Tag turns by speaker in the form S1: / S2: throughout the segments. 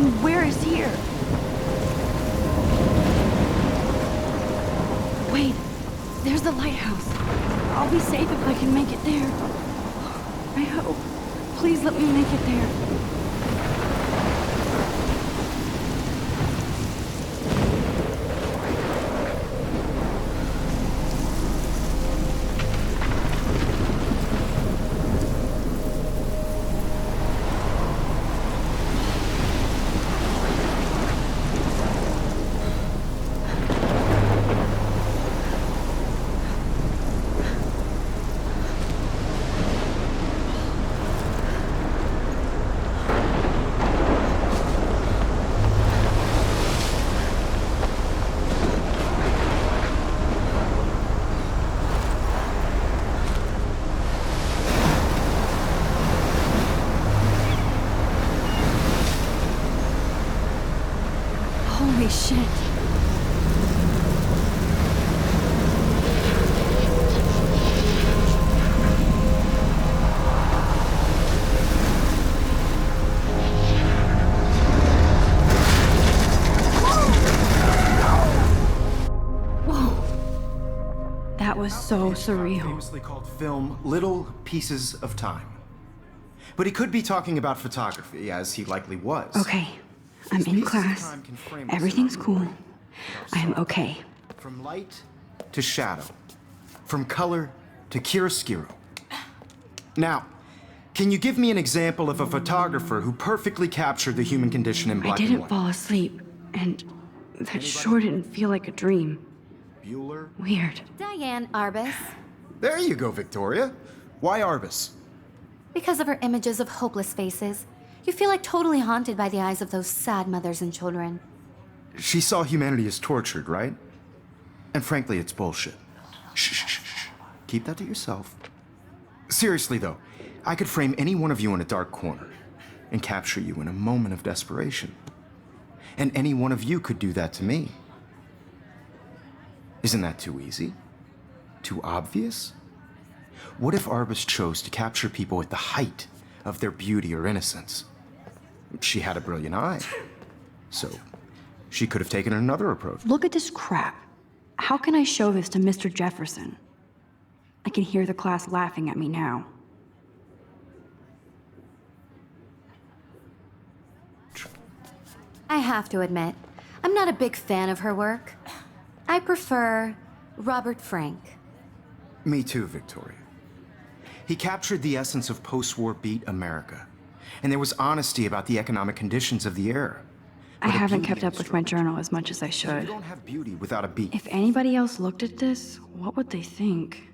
S1: And where is here? Wait, there's the lighthouse. I'll be safe if I can make it there. I hope. Please let me make it there. Holy shit. Whoa. That was so surreal.
S2: Famously called film Little Pieces of Time. But he could be talking about photography, as he likely was.
S1: Okay, I'm in class. Everything's cool. I am okay.
S2: From light to shadow. From color to chiaroscuro. Now, can you give me an example of a photographer who perfectly captured the human condition in black and
S1: I didn't
S2: white?
S1: fall asleep, and that sure didn't feel like a dream.
S2: Bueller?
S1: Weird.
S3: Diane Arbus.
S2: There you go, Victoria. Why Arbus?
S3: Because of her images of hopeless faces, you feel like totally haunted by the eyes of those sad mothers and children.
S2: She saw humanity as tortured, right? And frankly, it's bullshit. Shh, shh, shh, shh. Keep that to yourself. Seriously, though, I could frame any one of you in a dark corner and capture you in a moment of desperation. And any one of you could do that to me. Isn't that too easy? Too obvious? What if Arbus chose to capture people at the height of their beauty or innocence? She had a brilliant eye. So she could have taken another approach.
S1: Look at this crap. How can I show this to Mr. Jefferson? I can hear the class laughing at me now.
S3: I have to admit, I'm not a big fan of her work. I prefer Robert Frank.
S2: Me too, Victoria. He captured the essence of post-war beat America. And there was honesty about the economic conditions of the era.
S1: I
S2: But a
S1: haven't
S2: beauty
S1: kept up with my journal as much as I
S2: You
S1: should.
S2: don't have beauty without a beat.
S1: If anybody else looked at this, what would they think?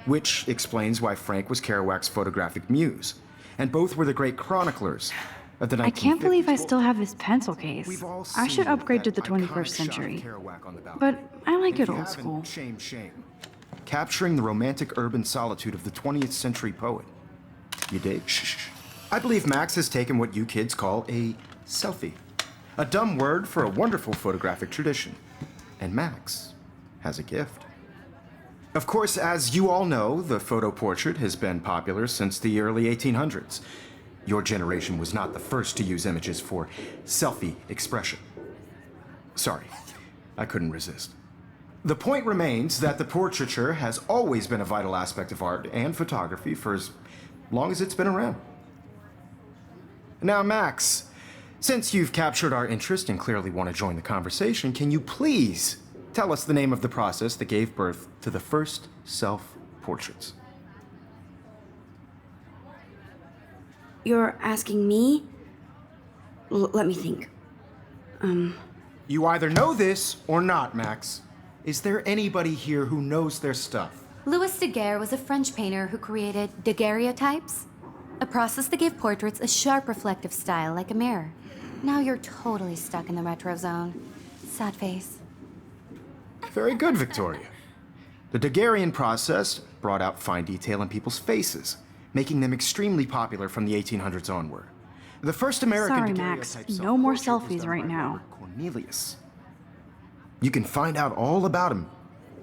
S2: Which explains why Frank was Kerouac's photographic muse, and both were the great chroniclers of the 1950s.
S1: I can't believe I still have this pencil case.
S2: We've all
S1: I should
S2: seen
S1: upgrade to
S2: that
S1: the
S2: iconic
S1: 21st
S2: shot of
S1: century.
S2: Kerouac on the balcony.
S1: But I like
S2: And
S1: it
S2: if you
S1: old
S2: haven't,
S1: school.
S2: shame, shame. Capturing the romantic urban solitude of the 20th century poet. You dig? Shh. I believe Max has taken what you kids call a selfie. A dumb word for a wonderful photographic tradition. And Max has a gift. Of course, as you all know, the photo portrait has been popular since the early 1800s. Your generation was not the first to use images for selfie expression. Sorry, I couldn't resist. The point remains that the portraiture has always been a vital aspect of art and photography for as long as it's been around. Now, Max, since you've captured our interest and clearly want to join the conversation, can you please tell us the name of the process that gave birth to the first self-portraits?
S4: You're asking me? Let me think.
S2: You either know this or not, Max. Is there anybody here who knows their stuff?
S3: Louis Daguerre was a French painter who created daguerreotypes, a process that gave portraits a sharp reflective style like a mirror. Now you're totally stuck in the retro zone. Sad face.
S2: Very good, Victoria. The Daguerrean process brought out fine detail in people's faces, making them extremely popular from the 1800s onward. The first American
S1: Sorry, Max.
S2: daguerreotype
S1: No more
S2: self-portrait was
S1: selfies
S2: done
S1: right
S2: by
S1: now.
S2: Robert Cornelius. You can find out all about him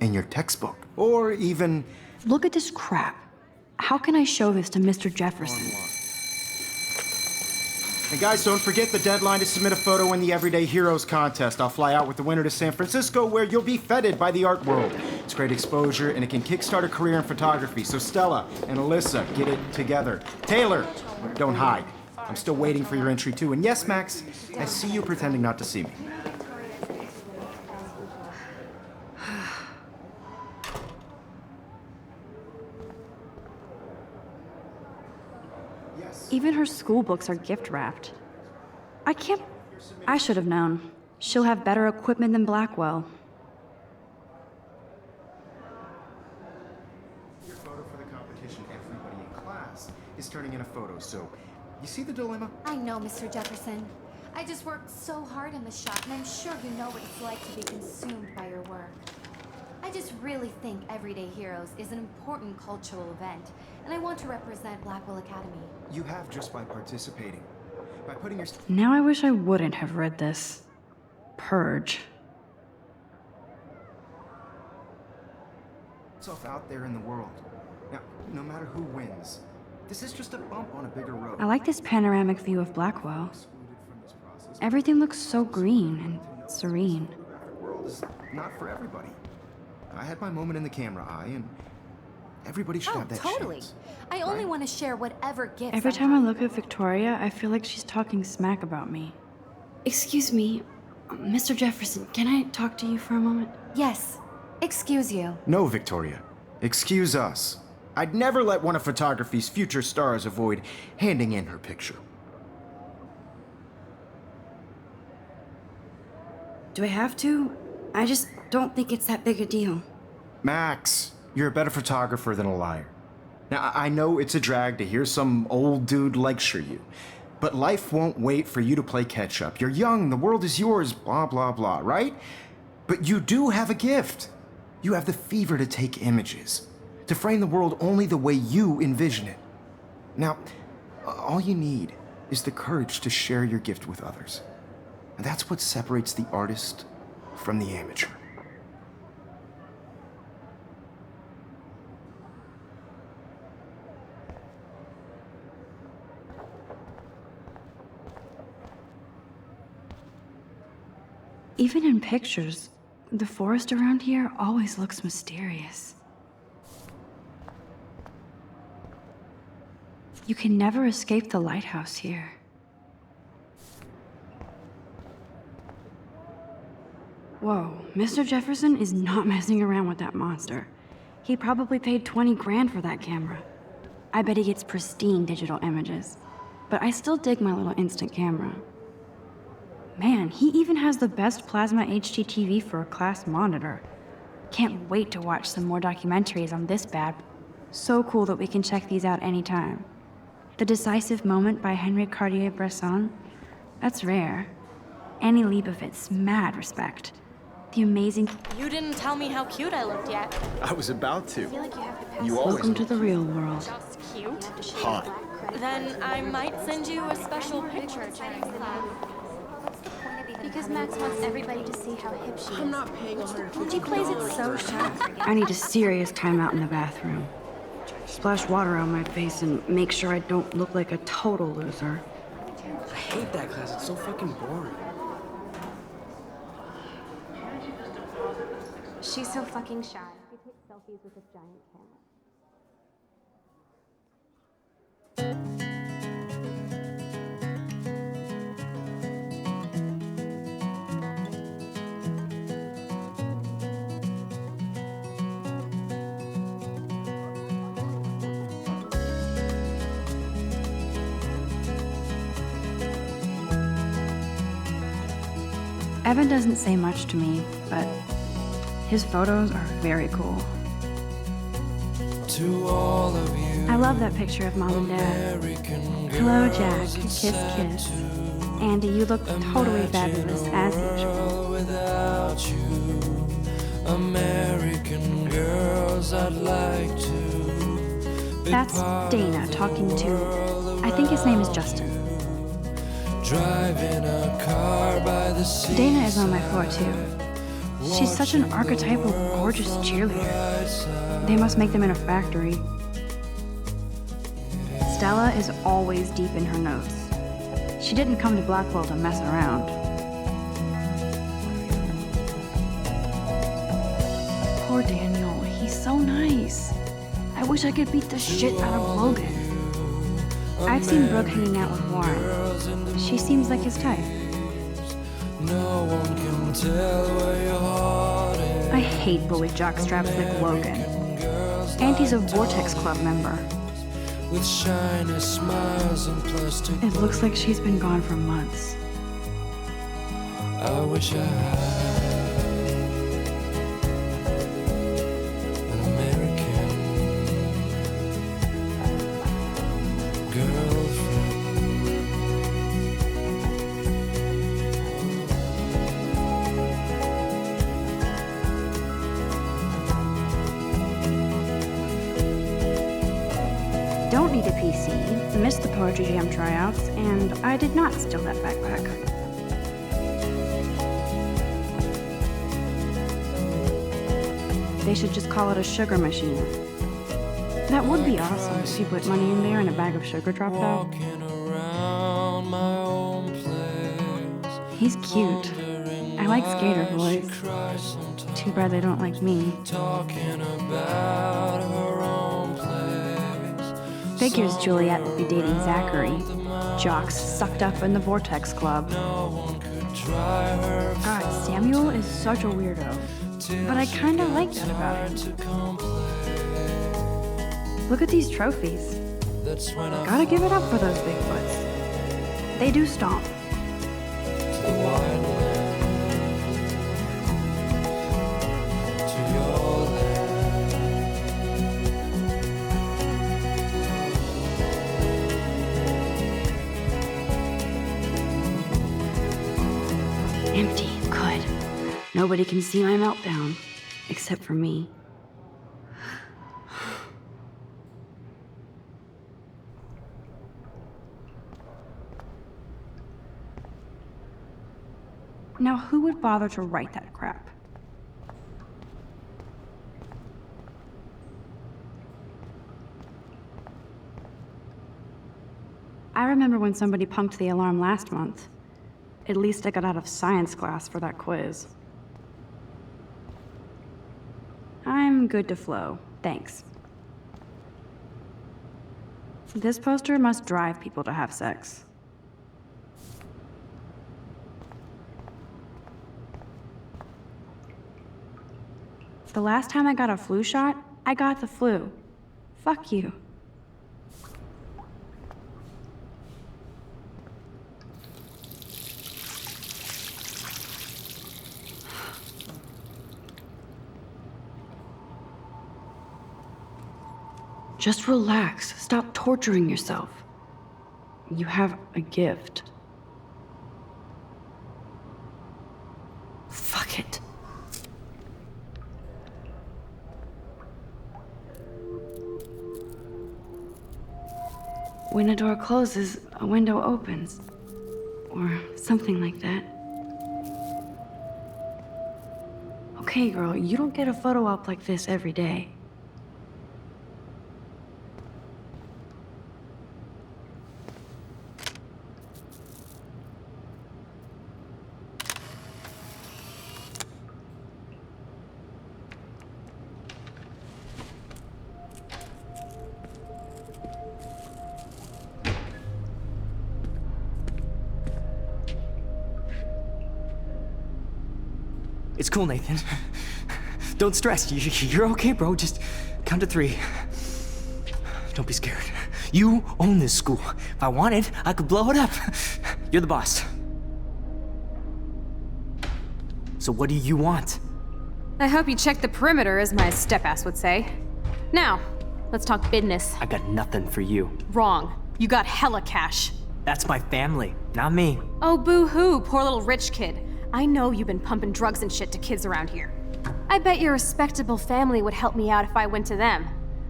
S2: in your textbook, or even
S1: Look at this crap. How can I show this to Mr. Jefferson?
S2: online. And guys, don't forget the deadline to submit a photo in the Everyday Heroes contest. I'll fly out with the winner to San Francisco, where you'll be feted by the art world. It's great exposure, and it can kickstart a career in photography. So Stella and Alyssa, get it together. Taylor, don't hide. I'm still waiting for your entry too. And yes, Max, I see you pretending not to see me.
S1: Even her school books are gift wrapped. I should have known. She'll have better equipment than Blackwell.
S2: Your photo for the competition, everybody in class is turning in a photo, so you see the dilemma?
S3: I know, Mr. Jefferson. I just worked so hard in the shop, and I'm sure you know what it's like to be consumed by your work. I just really think Everyday Heroes is an important cultural event, and I want to represent Blackwell Academy.
S2: You have just by participating. By putting your
S1: Now I wish I wouldn't have read this. Purge.
S2: yourself out there in the world. Now, no matter who wins, this is just a bump on a bigger road.
S1: I like this panoramic view of Blackwell.
S2: Excluded from this process.
S1: Everything looks so green and serene.
S2: The photographic world is not for everybody. I had my moment in the camera eye, and everybody should
S3: Oh,
S2: have that
S3: totally.
S2: chance.
S3: I only want to share whatever gifts
S1: Every
S3: I
S1: time I
S3: have.
S1: look at Victoria, I feel like she's talking smack about me.
S4: Excuse me, Mr. Jefferson, can I talk to you for a moment?
S3: Yes. Excuse you.
S2: No, Victoria. Excuse us. I'd never let one of photography's future stars avoid handing in her picture.
S4: Do I have to? I just don't think it's that big a deal.
S2: Max, you're a better photographer than a liar. Now, I know it's a drag to hear some old dude lecture you, but life won't wait for you to play catch up. You're young, the world is yours, blah, blah, blah, right? But you do have a gift. You have the fever to take images, to frame the world only the way you envision it. Now, all you need is the courage to share your gift with others. And that's what separates the artist from the amateur.
S1: Even in pictures, the forest around here always looks mysterious. You can never escape the lighthouse here. Whoa, Mr. Jefferson is not messing around with that monster. He probably paid 20 grand for that camera. I bet he gets pristine digital images. But I still dig my little instant camera.
S4: Man, he even has the best plasma HDTV for a class monitor. Can't wait to watch some more documentaries on this bad. So cool that we can check these out anytime. The Decisive Moment by Henry Cartier-Bresson? That's rare. Annie Leibovitz, mad respect. The amazing...
S5: You didn't tell me how cute I looked yet.
S2: I was about to.
S3: like you have to pass
S2: You always
S4: Welcome to the real world.
S5: Just cute?
S2: hot.
S5: Then I might send you a special picture during class.
S3: Because Max wants everybody to see how hip she is.
S5: I'm not paying $150.
S3: She plays it so sharp.
S4: I need a serious timeout in the bathroom. Splash water on my face and make sure I don't look like a total loser.
S6: I hate that class. It's so fucking boring.
S3: She's so fucking shy. She takes selfies with a giant camera.
S4: Evan doesn't say much to me, but his photos are very cool.
S7: To all of you,
S4: I love that picture of Mom and Dad.
S7: American
S4: Hello,
S7: girls
S4: Jack.
S7: and
S4: Kiss,
S7: sad
S4: kiss.
S7: too.
S4: Andy, you look totally fabulous, as usual.
S7: World without you, American girls, I'd like to be
S4: That's
S7: part
S4: Dana
S7: of the
S4: talking to,
S7: world
S4: I think his name is
S7: around
S4: Justin.
S7: you. Driving a car by the sea.
S4: Dana is on my floor, too. She's such an archetypal, gorgeous cheerleader. They must make them in a factory. Stella is always deep in her notes. She didn't come to Blackwell to mess around. Poor Daniel, he's so nice. I wish I could beat the shit out of Logan. I've seen Brooke hanging out with Warren. She seems like his type.
S7: No one can tell where your heart is.
S4: I hate bully jockstraps like Logan. And he's a Vortex Club member.
S7: With shiny smiles and plastic.
S4: It looks like she's been gone for months.
S7: I wish I had an American girlfriend.
S4: Don't need a PC, missed the Poetry Jam tryouts, and I did not steal that backpack. They should just call it a sugar machine. That would be awesome if you put money in there and a bag of sugar dropped out.
S7: Walking around my own place.
S4: He's cute. I like skater boys.
S7: Cry sometimes.
S4: Too bad they don't like me.
S7: Talking about her own place.
S4: Figures Juliet will be dating Zachary. Jocks sucked up in the Vortex Club.
S7: No one could try her.
S4: God, Samuel is such a weirdo. But I kinda like that about him.
S7: To complain.
S4: Look at these trophies.
S7: That's when I
S4: Gotta give it up for those Bigfoots. They do stomp.
S7: to the wide land, to your land.
S4: Empty. Good. Nobody can see my meltdown. Except for me. Now, who would bother to write that crap? I remember when somebody punked the alarm last month. At least I got out of science class for that quiz. I'm good to flow, thanks. This poster must drive people to have sex. The last time I got a flu shot, I got the flu. Fuck you. Just relax. Stop torturing yourself. You have a gift. Fuck it. When a door closes, a window opens. Or something like that. Okay, girl, you don't get a photo op like this every day.
S6: It's cool, Nathan. Don't stress. You're okay, bro. Just count to 3. Don't be scared. You own this school. If I wanted, I could blow it up. You're the boss. So what do you want?
S8: I hope you checked the perimeter, as my step-ass would say. Now, let's talk business.
S6: I got nothing for you.
S8: Wrong. You got hella cash.
S6: That's my family, not me.
S8: Oh, boo-hoo, poor little rich kid. I know you've been pumping drugs and shit to kids around here. I bet your respectable family would help me out if I went to them.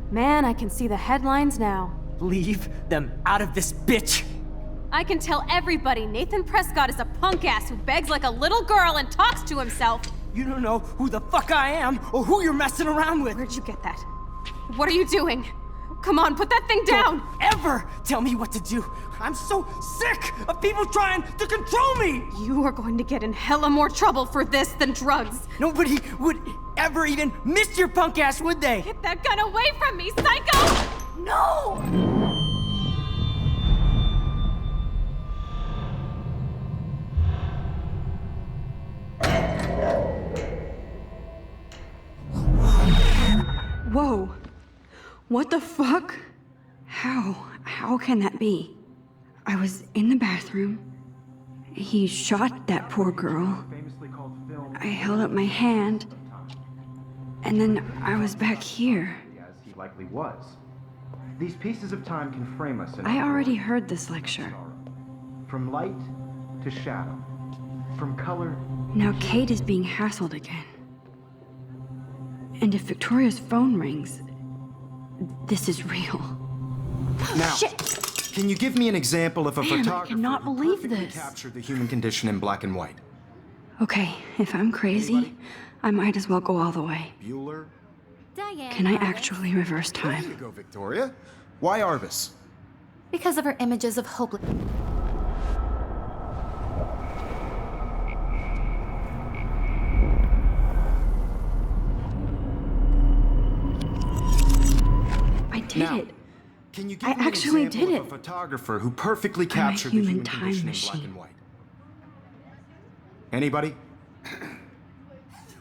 S8: Man, I can see the headlines now.
S6: Leave them out of this bitch!
S8: I can tell everybody Nathan Prescott is a punk ass who begs like a little girl and talks to himself.
S6: You don't know who the fuck I am or who you're messing around with.
S8: Where'd you get that? What are you doing? Come on, put that thing down!
S6: Don't ever tell me what to do! I'm so sick of people trying to control me!
S8: You are going to get in hella more trouble for this than drugs.
S6: Nobody would ever even miss your punk ass, would they?
S8: Get that gun away from me, psycho!
S6: No!
S4: Whoa. What the fuck? How can that be? I was in the bathroom. He shot that poor girl. I held up my hand. And then I was back here.
S2: As he likely was. These pieces of time can frame us in
S4: I already heard this lecture.
S2: from light to shadow, from color.
S4: Now Kate is being hassled again. And if Victoria's phone rings, this is real.
S2: Now,
S4: Shit!
S2: can you give me an example of a
S4: Man, I
S2: photographer
S4: cannot
S2: who
S4: believe
S2: perfectly
S4: this.
S2: captured the human condition in black and white?
S4: Okay, if I'm crazy, I might as well go all the way.
S2: Bueller?
S3: Diane.
S4: Can I
S3: Arbus.
S4: actually reverse
S2: There you
S4: time?
S2: go, Victoria. Why Arbus?
S3: Because of her images of hopeless.
S4: I did
S2: Now,
S4: it.
S2: Can you give
S4: I
S2: me an
S4: actually
S2: example
S4: did
S2: of a
S4: it.
S2: photographer who perfectly
S4: I'm a
S2: captured the
S4: human
S2: human
S4: time
S2: condition in black
S4: machine.
S2: and white? Anybody?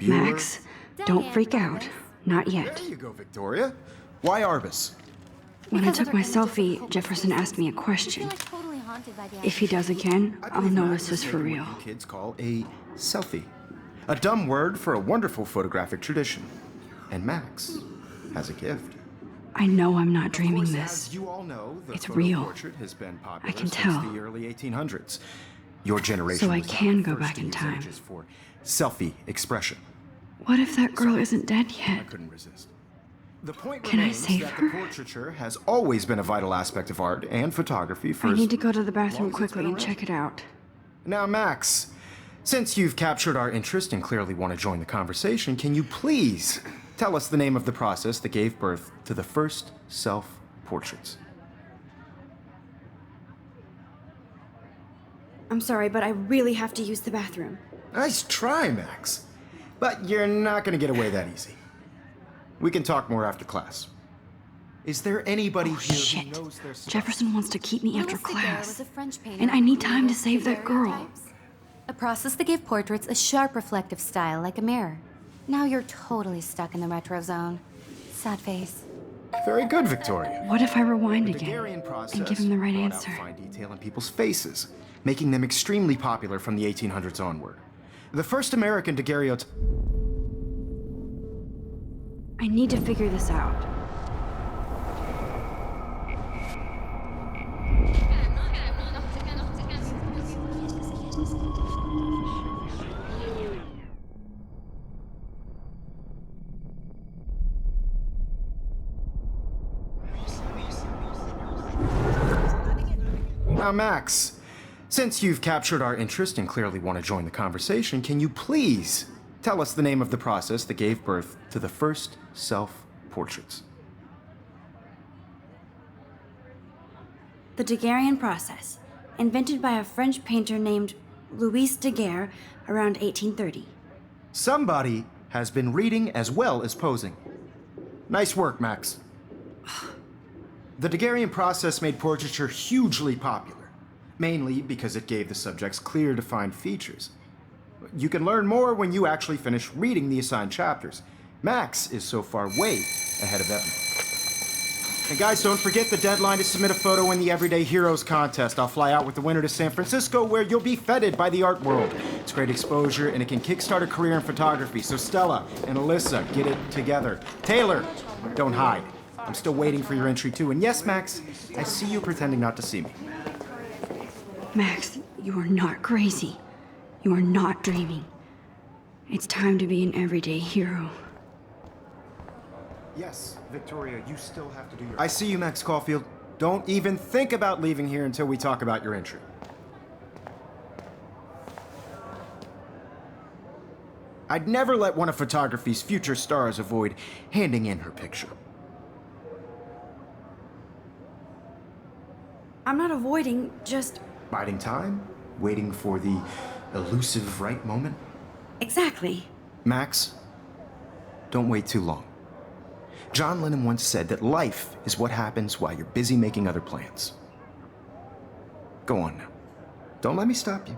S2: Bueller?
S4: Max, don't freak out. Not yet.
S2: There you go, Victoria. Why Arbus?
S4: When I
S3: Because of
S4: took
S3: her
S4: my
S3: images of
S4: selfie,
S3: hopeless
S4: Jefferson asked me a
S3: I feel
S4: question.
S3: like totally haunted by the
S4: If he
S3: idea.
S4: does again,
S2: I
S4: I'll
S2: believe
S4: know
S2: Max
S4: this is
S2: is
S4: for
S2: making
S4: real.
S2: what you kids call a selfie. A dumb word for a wonderful photographic tradition. And Max has a gift.
S4: I know I'm not
S2: Of
S4: dreaming
S2: course,
S4: this.
S2: as you all know, the
S4: It's
S2: photo
S4: real.
S2: portrait has been popular
S4: I can
S2: since
S4: tell.
S2: the early 1800s. Your generation
S4: So I
S2: was not
S4: can
S2: the
S4: go
S2: first
S4: back
S2: to
S4: in
S2: use
S4: time.
S2: images for selfie expression.
S4: What if that girl isn't dead
S2: I
S4: yet?
S2: couldn't resist. The point
S4: Can I
S2: remains
S4: save
S2: that
S4: her?
S2: the portraiture has always been a vital aspect of art and photography for
S4: I
S2: as
S4: need to go to the
S2: long
S4: bathroom
S2: as it's
S4: quickly
S2: been
S4: and
S2: around.
S4: check it out.
S2: Now, Max, since you've captured our interest and clearly want to join the conversation, can you please tell us the name of the process that gave birth to the first self-portraits?
S4: I'm sorry, but I really have to use the bathroom.
S2: Nice try, Max. But you're not going to get away that easy. We can talk more after class. Is there anybody
S4: Oh,
S2: here
S4: shit.
S2: who knows their stuff?
S4: Jefferson wants to keep me after
S3: Louis Daguerre was
S4: class.
S3: a French painter
S4: And I need
S3: who
S4: time to
S3: used
S4: save that girl.
S3: daguerreotypes, a process that gave portraits a sharp reflective style like a mirror. Now you're totally stuck in the retro zone. Sad face.
S2: Very good, Victoria.
S4: What if I rewind
S2: The
S4: again
S2: Daguerrean process
S4: and give him the right
S2: brought
S4: answer?
S2: out fine detail in people's faces, making them extremely popular from the 1800s onward. The first American daguerreotype.
S4: I need to figure this out.
S2: Now, Max, since you've captured our interest and clearly want to join the conversation, can you please tell us the name of the process that gave birth to the first self-portraits?
S4: The Daguerrean process, invented by a French painter named Louis Daguerre around 1830.
S2: Somebody has been reading as well as posing. Nice work, Max. The Daguerrean process made portraiture hugely popular, mainly because it gave the subjects clear, defined features. You can learn more when you actually finish reading the assigned chapters. Max is so far way ahead of everyone. And guys, don't forget the deadline to submit a photo in the Everyday Heroes contest. I'll fly out with the winner to San Francisco, where you'll be feted by the art world. It's great exposure, and it can kickstart a career in photography. So Stella and Alyssa, get it together. Taylor, don't hide. I'm still waiting for your entry too. And yes, Max, I see you pretending not to see me.
S4: Max, you are not crazy. You are not dreaming. It's time to be an everyday hero.
S2: Yes, Victoria, you still have to do your... I see you, Max Caufield. Don't even think about leaving here until we talk about your entry. I'd never let one of photography's future stars avoid handing in her picture.
S4: I'm not avoiding, just...
S2: Biding time? Waiting for the elusive right moment?
S4: Exactly.
S2: Max, don't wait too long. John Lennon once said that life is what happens while you're busy making other plans. Go on now. Don't let me stop you.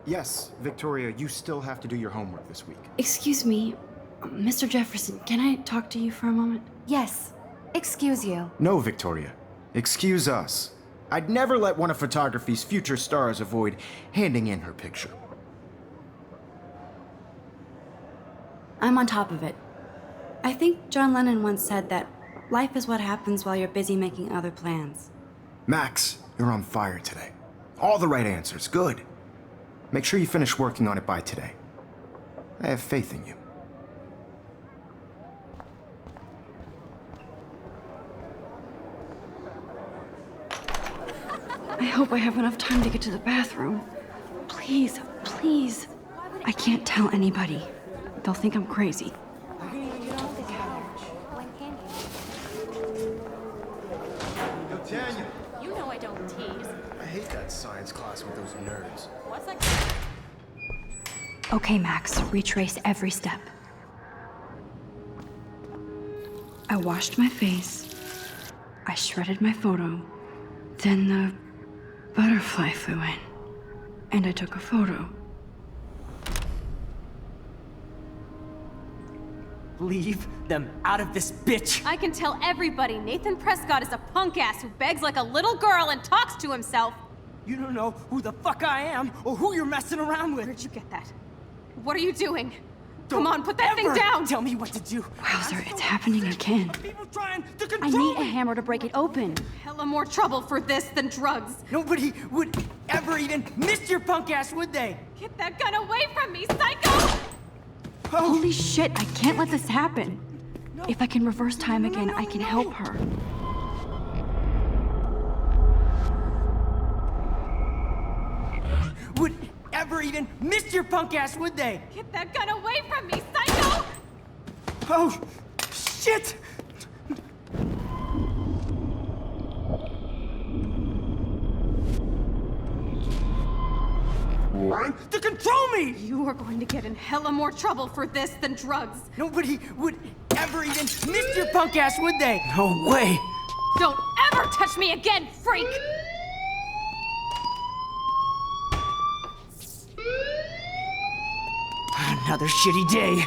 S2: Yes, Victoria, you still have to do your homework this week.
S4: Excuse me, Mr. Jefferson, can I talk to you for a moment?
S3: Yes. Excuse you.
S2: No, Victoria. Excuse us. I'd never let one of photography's future stars avoid handing in her picture.
S4: I'm on top of it. I think John Lennon once said that life is what happens while you're busy making other plans.
S2: Max, you're on fire today. All the right answers. Good. Make sure you finish working on it by today. I have faith in you.
S4: I hope I have enough time to get to the bathroom. Please, please. I can't tell anybody. They'll think I'm crazy.
S2: Yo, Tanya.
S5: You know I don't tease.
S2: I hate that science class with those nerds.
S5: What's that?
S4: Okay, Max, retrace every step. I washed my face. I shredded my photo. Then the butterfly flew in. And I took a photo.
S6: Leave them out of this bitch!
S8: I can tell everybody Nathan Prescott is a punk ass who begs like a little girl and talks to himself.
S6: You don't know who the fuck I am or who you're messing around with.
S8: Where'd you get that? What are you doing?
S6: Don't
S8: Come on, put that thing
S6: ever
S8: down!
S6: Tell me what to do.
S4: Wowzer, it's happening again.
S6: People trying to
S4: I
S6: control
S4: need a
S6: me.
S4: hammer to break it open.
S8: Hella more trouble for this than drugs.
S6: Nobody would ever even miss your punk ass, would they?
S8: Get that gun away from me, psycho!
S4: Holy shit, I can't let this happen. If I can reverse time again, I can help her.
S6: Would ever even miss your punk ass, would they?
S8: Get that gun away from me, psycho!
S6: Oh, shit! To control me!
S8: You are going to get in hella more trouble for this than drugs.
S6: Nobody would ever even miss your punk ass, would they? No way!
S8: Don't ever touch me again, freak!
S6: Another shitty day.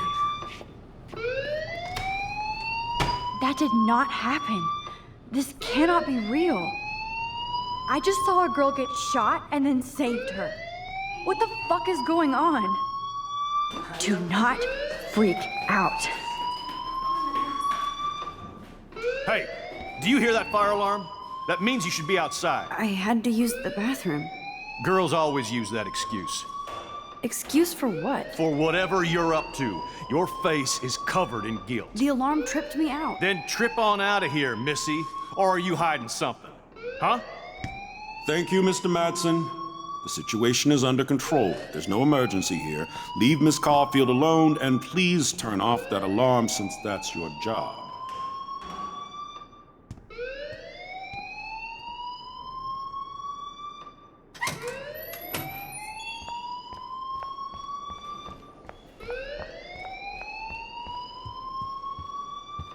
S4: That did not happen. This cannot be real. I just saw a girl get shot and then saved her. What the fuck is going on? Do not freak out.
S9: Hey, do you hear that fire alarm? That means you should be outside.
S4: I had to use the bathroom.
S9: Girls always use that excuse.
S4: Excuse for what?
S9: For whatever you're up to. Your face is covered in guilt.
S4: The alarm tripped me out.
S9: Then trip on out of here, Missy. Or are you hiding something? Huh?
S10: Thank you, Mr. Madsen. The situation is under control. There's no emergency here. Leave Miss Caufield alone, and please turn off that alarm since that's your job.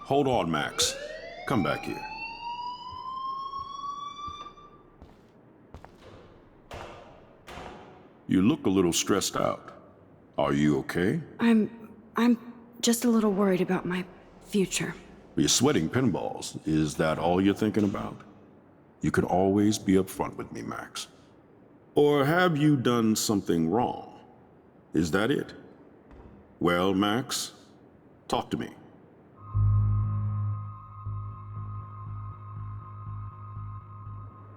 S10: Hold on, Max. Come back here. You look a little stressed out. Are you okay?
S4: I'm just a little worried about my future.
S10: You're sweating pinballs. Is that all you're thinking about? You can always be upfront with me, Max. Or have you done something wrong? Is that it? Well, Max, talk to me.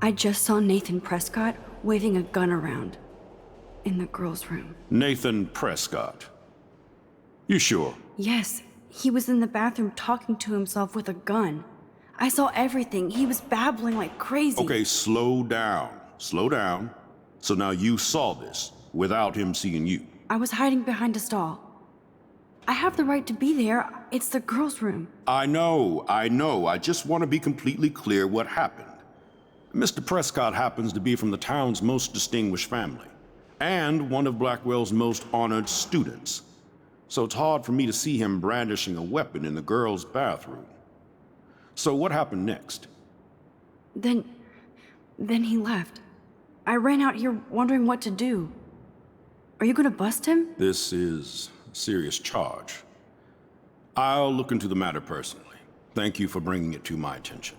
S4: I just saw Nathan Prescott waving a gun around in the girls' room.
S10: Nathan Prescott. You sure?
S4: Yes, he was in the bathroom talking to himself with a gun. I saw everything. He was babbling like crazy.
S10: Okay, slow down. Slow down. So now you saw this without him seeing you.
S4: I was hiding behind a stall. I have the right to be there. It's the girls' room.
S10: I know. I just want to be completely clear what happened. Mr. Prescott happens to be from the town's most distinguished family, and one of Blackwell's most honored students. So it's hard for me to see him brandishing a weapon in the girls' bathroom. So what happened next?
S4: Then he left. I ran out here wondering what to do. Are you gonna bust him?
S10: This is a serious charge. I'll look into the matter personally. Thank you for bringing it to my attention.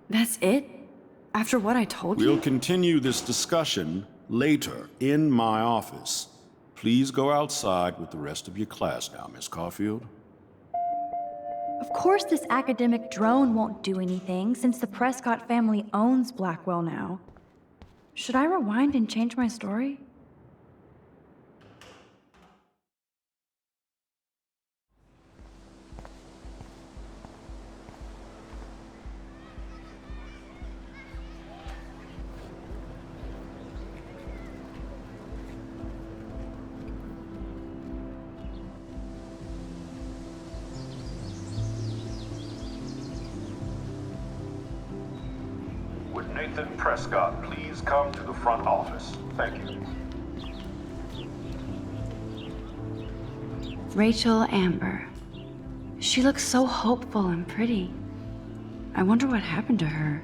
S4: That's it? After what I told you?
S10: We'll continue this discussion later in my office. Please go outside with the rest of your class now, Miss Caufield.
S1: Of course this academic drone won't do anything, since the Prescott family owns Blackwell now. Should I rewind and change my story?
S10: Would Nathan Prescott please come to the front office? Thank you.
S4: Rachel Amber. She looks so hopeful and pretty. I wonder what happened to her.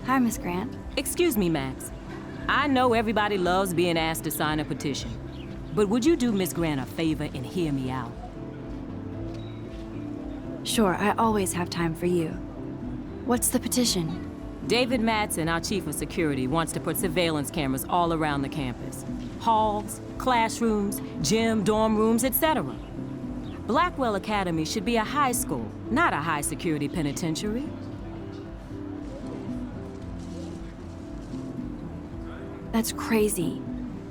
S4: Hi, Miss Grant.
S11: Excuse me, Max. I know everybody loves being asked to sign a petition, but would you do Miss Grant a favor and hear me out?
S4: Sure, I always have time for you. What's the petition?
S11: David Madsen, our chief of security, wants to put surveillance cameras all around the campus. Halls, classrooms, gym, dorm rooms, etc. Blackwell Academy should be a high school, not a high-security penitentiary.
S4: That's crazy.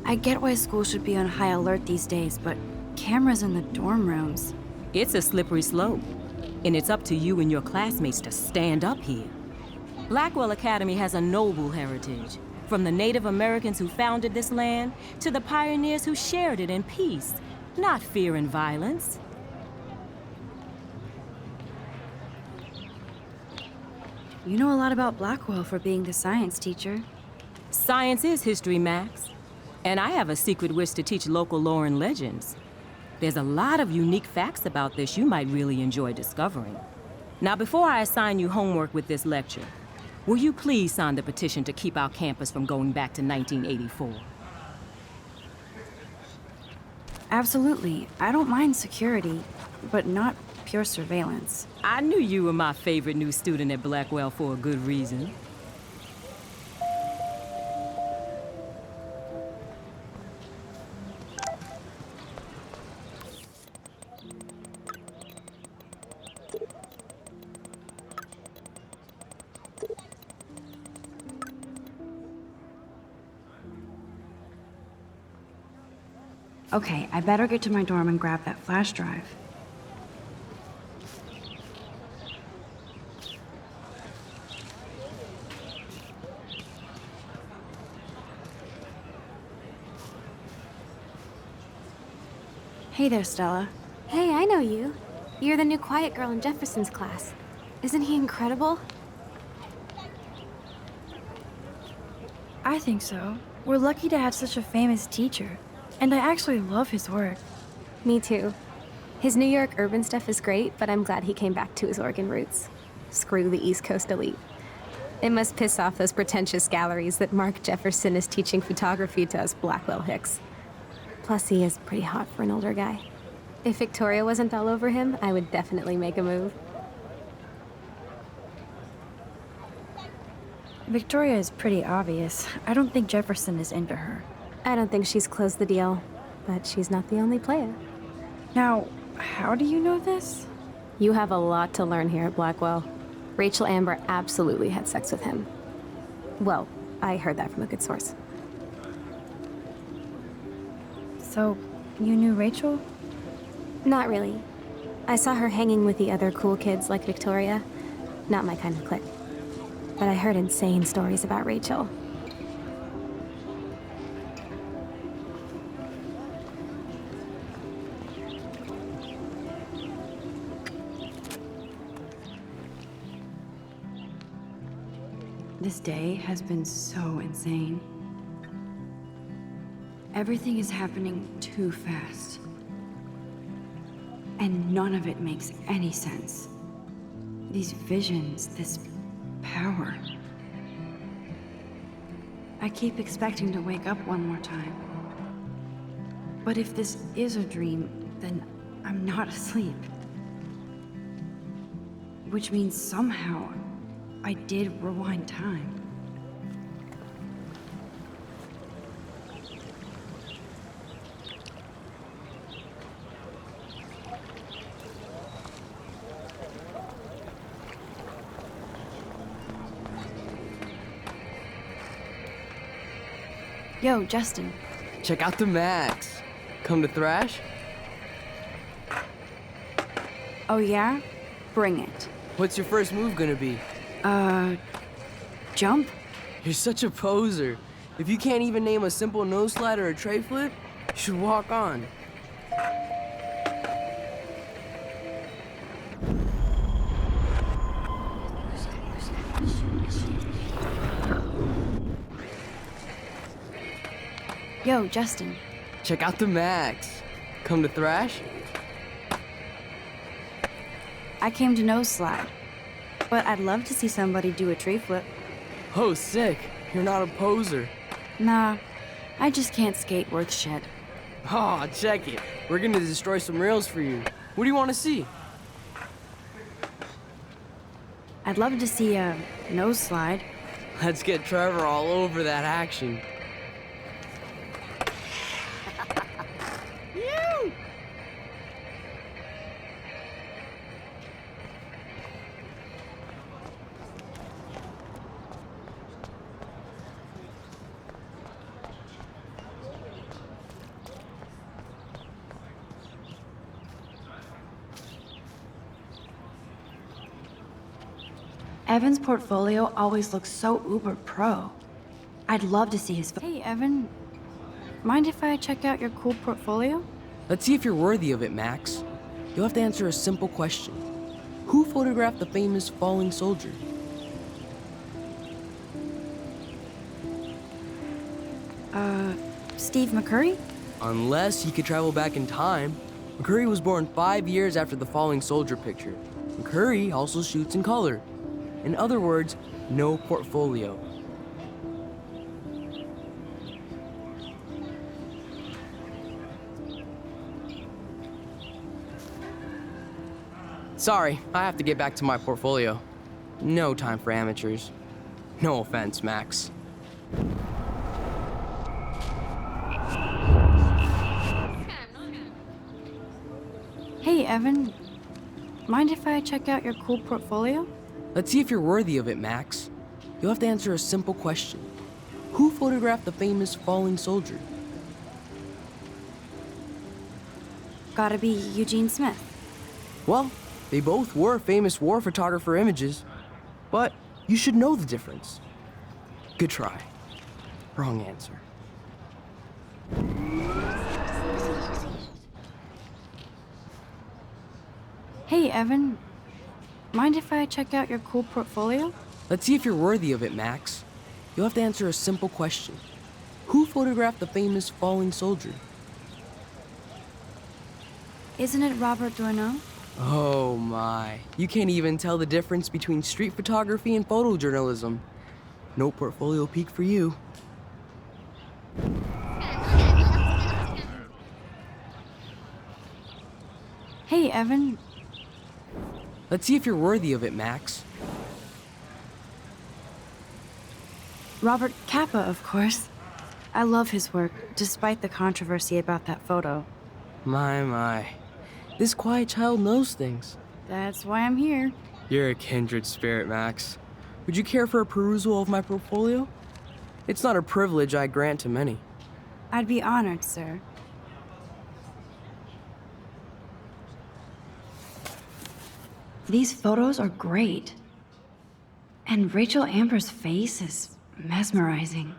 S4: I get why schools should be on high alert these days, but cameras in the dorm rooms.
S11: It's a slippery slope, and it's up to you and your classmates to stand up here. Blackwell Academy has a noble heritage, from the Native Americans who founded this land to the pioneers who shared it in peace, not fear and violence.
S4: You know a lot about Blackwell for being the science teacher.
S11: Science is history, Max. And I have a secret wish to teach local lore and legends. There's a lot of unique facts about this you might really enjoy discovering. Now, before I assign you homework with this lecture, will you please sign the petition to keep our campus from going back to 1984?
S4: Absolutely. I don't mind security, but not pure surveillance.
S11: I knew you were my favorite new student at Blackwell for a good reason.
S4: Okay, I better get to my dorm and grab that flash drive. Hey there, Stella.
S8: Hey, I know you. You're the new quiet girl in Jefferson's class. Isn't he incredible?
S4: I think so. We're lucky to have such a famous teacher. And I actually love his work.
S8: Me too. His New York urban stuff is great, but I'm glad he came back to his Oregon roots. Screw the East Coast elite. It must piss off those pretentious galleries that Mark Jefferson is teaching photography to us Blackwell hicks. Plus, he is pretty hot for an older guy. If Victoria wasn't all over him, I would definitely make a move.
S4: Victoria is pretty obvious. I don't think Jefferson is into her.
S8: I don't think she's closed the deal, but she's not the only player.
S4: Now, how do you know this?
S8: You have a lot to learn here at Blackwell. Rachel Amber absolutely had sex with him. Well, I heard that from a good source.
S4: So, you knew Rachel?
S8: Not really. I saw her hanging with the other cool kids like Victoria. Not my kind of clique. But I heard insane stories about Rachel.
S4: This day has been so insane. Everything is happening too fast. And none of it makes any sense. These visions, this power. I keep expecting to wake up one more time. But if this is a dream, then I'm not asleep. Which means somehow I did rewind time. Yo, Justin.
S12: Check out the Max. Come to thrash?
S4: Oh yeah? Bring it.
S12: What's your first move gonna be?
S4: Jump?
S12: You're such a poser. If you can't even name a simple nose slide or a tray flip, you should walk on.
S4: Yo, Justin.
S12: Check out the Max. Come to thrash?
S4: I came to nose slide. But I'd love to see somebody do a tree flip.
S12: Oh, sick. You're not a poser.
S4: Nah, I just can't skate worth shit.
S12: Aw, check it. We're gonna destroy some rails for you. What do you want to see?
S4: I'd love to see a nose slide.
S12: Let's get Trevor all over that action.
S4: Evan's portfolio always looks so uber pro. I'd love to see his Hey, Evan. Mind if I check out your cool portfolio?
S12: Let's see if you're worthy of it, Max. You'll have to answer a simple question. Who photographed the famous falling soldier?
S4: Steve McCurry?
S12: Unless he could travel back in time. McCurry was born 5 years after the falling soldier picture. McCurry also shoots in color. In other words, no portfolio. Sorry, I have to get back to my portfolio. No time for amateurs. No offense, Max.
S4: Hey, Evan. Mind if I check out your cool portfolio?
S12: Let's see if you're worthy of it, Max. You'll have to answer a simple question. Who photographed the famous falling soldier?
S4: Gotta be Eugene Smith.
S12: Well, they both were famous war photographer images, but you should know the difference. Good try. Wrong answer.
S4: Hey, Evan. Mind if I check out your cool portfolio?
S12: Let's see if you're worthy of it, Max. You'll have to answer a simple question. Who photographed the famous falling soldier?
S4: Isn't it Robert Doisneau?
S12: Oh my. You can't even tell the difference between street photography and photojournalism. No portfolio peak for you.
S4: Hey, Evan.
S12: Let's see if you're worthy of it, Max.
S4: Robert Capa, of course. I love his work, despite the controversy about that photo.
S12: My. This quiet child knows things.
S4: That's why I'm here.
S12: You're a kindred spirit, Max. Would you care for a perusal of my portfolio? It's not a privilege I grant to many.
S4: I'd be honored, sir. These photos are great. And Rachel Amber's face is mesmerizing.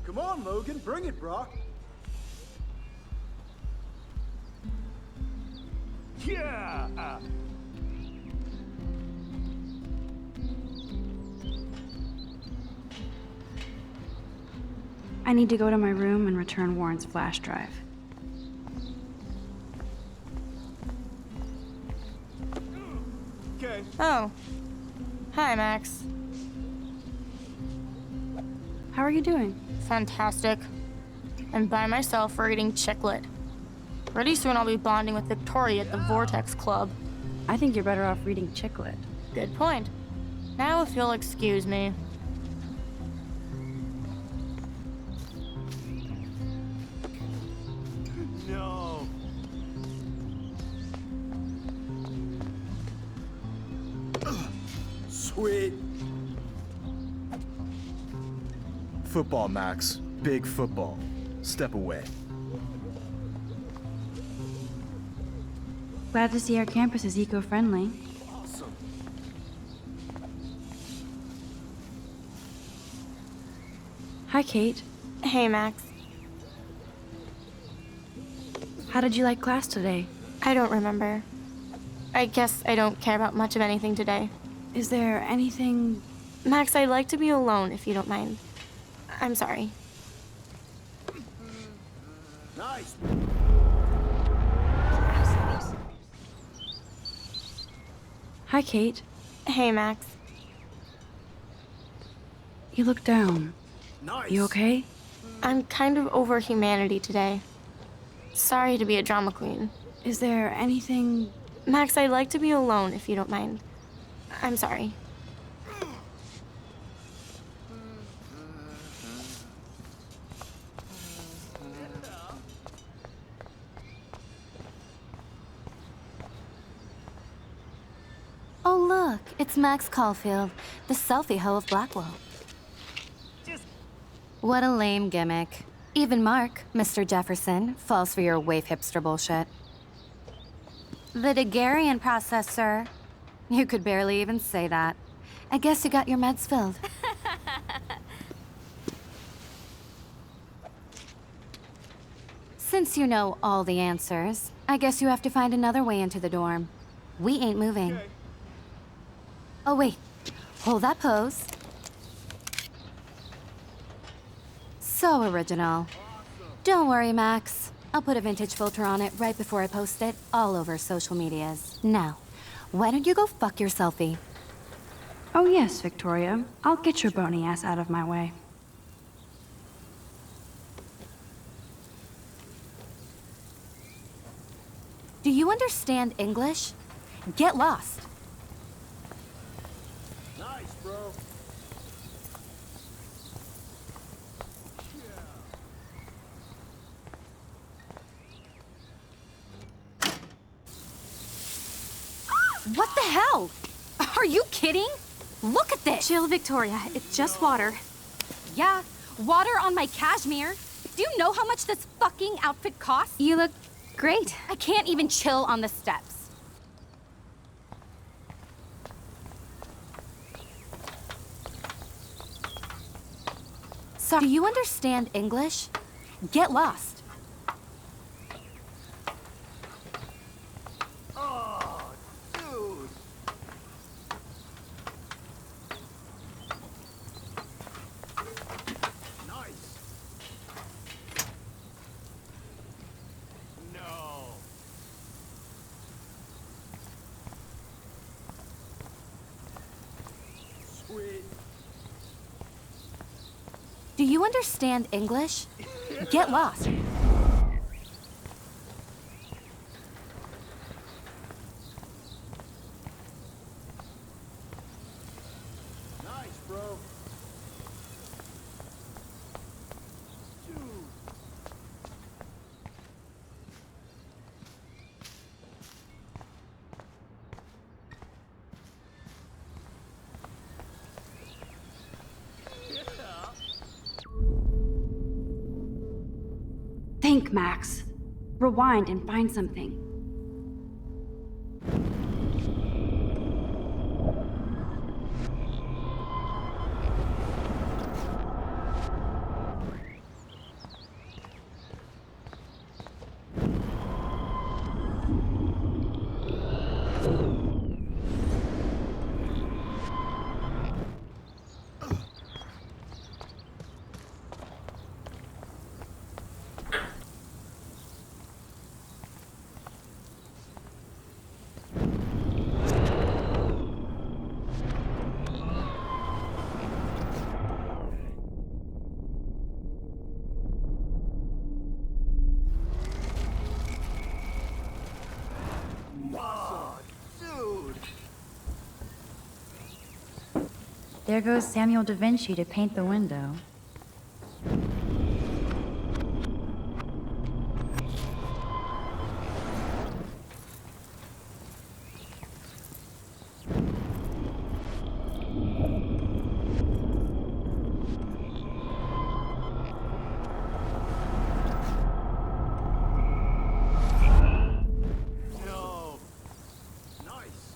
S13: Come on, Logan, bring it, Brock.
S9: Yeah!
S4: I need to go to my room and return Warren's flash drive.
S13: Okay.
S5: Oh. Hi, Max.
S4: How are you doing?
S5: Fantastic. I'm by myself reading Chicklet. Pretty soon I'll be bonding with Victoria at the Vortex Club.
S4: I think you're better off reading Chicklet.
S5: Good point. Now if you'll excuse me.
S13: No. Sweet. Football, Max. Big football. Step away.
S4: Glad to see our campus is eco-friendly.
S13: Awesome.
S4: Hi, Kate.
S5: Hey, Max.
S4: How did you like class today?
S5: I don't remember. I guess I don't care about much of anything today.
S4: Is there anything...
S5: Max, I'd like to be alone if you don't mind. I'm sorry.
S13: Nice.
S4: Hi, Kate.
S5: Hey, Max.
S4: You look down.
S13: Nice.
S4: You okay?
S5: I'm kind of over humanity today. Sorry to be a drama queen.
S4: Is there anything...
S5: Max, I'd like to be alone if you don't mind. I'm sorry.
S3: Oh, look, it's Max Caufield, the selfie hoe of Blackwell. What a lame gimmick. Even Mark, Mr. Jefferson, falls for your waif hipster bullshit. The Daguerrean process, sir. You could barely even say that. I guess you got your meds filled. Since you know all the answers, I guess you have to find another way into the dorm. We ain't moving.
S13: Okay.
S3: Oh, wait. Hold that pose. So original. Don't worry, Max. I'll put a vintage filter on it right before I post it all over social medias. Now, why don't you go fuck your selfie?
S4: Oh, yes, Victoria. I'll get your bony ass out of my way.
S3: Do you understand English? Get lost.
S13: Nice, bro.
S14: Are you kidding? Look at this!
S8: Chill, Victoria. It's just water.
S14: Yeah, water on my cashmere. Do you know how much this fucking outfit costs?
S8: You look great.
S14: I can't even chill on the steps. So, do you understand English? Get lost.
S13: Oh, dude. Nice. No. Sweet.
S14: Do you understand English? Get lost.
S13: Nice, bro. Dude.
S4: Think, Max. Rewind and find something.
S13: Oh, dude.
S1: There goes Samuel da Vinci to paint the window.
S13: No. Nice.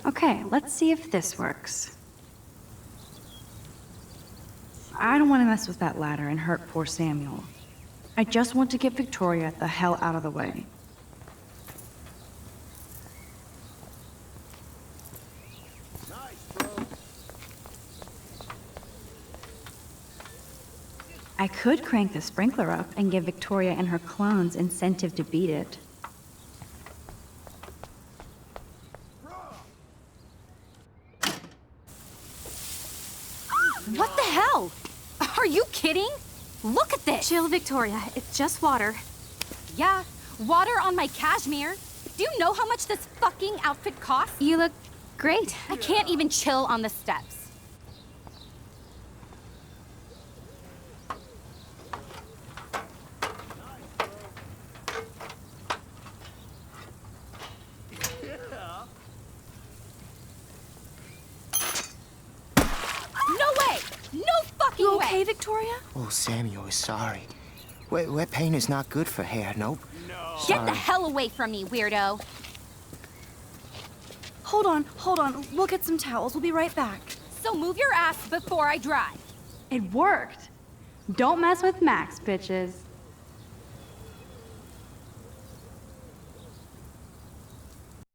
S4: Okay, let's see if this works. I don't want to mess with that ladder and hurt poor Samuel. I just want to get Victoria the hell out of the way.
S13: Nice, bro.
S4: I could crank the sprinkler up and give Victoria and her clones incentive to beat it.
S14: What the hell? Are you kidding? Look at this!
S8: Chill, Victoria. It's just water.
S14: Yeah, water on my cashmere. Do you know how much this fucking outfit costs?
S8: You look great.
S14: I can't even chill on the steps. No way! No fucking
S6: You
S14: way!
S6: okay, Victoria?
S15: Oh, Samuel is sorry. Wet paint is not good for hair, nope.
S14: Get the hell away from me, weirdo!
S4: Hold on. We'll get some towels. We'll be right back.
S14: So move your ass before I dry.
S4: It worked. Don't mess with Max, bitches.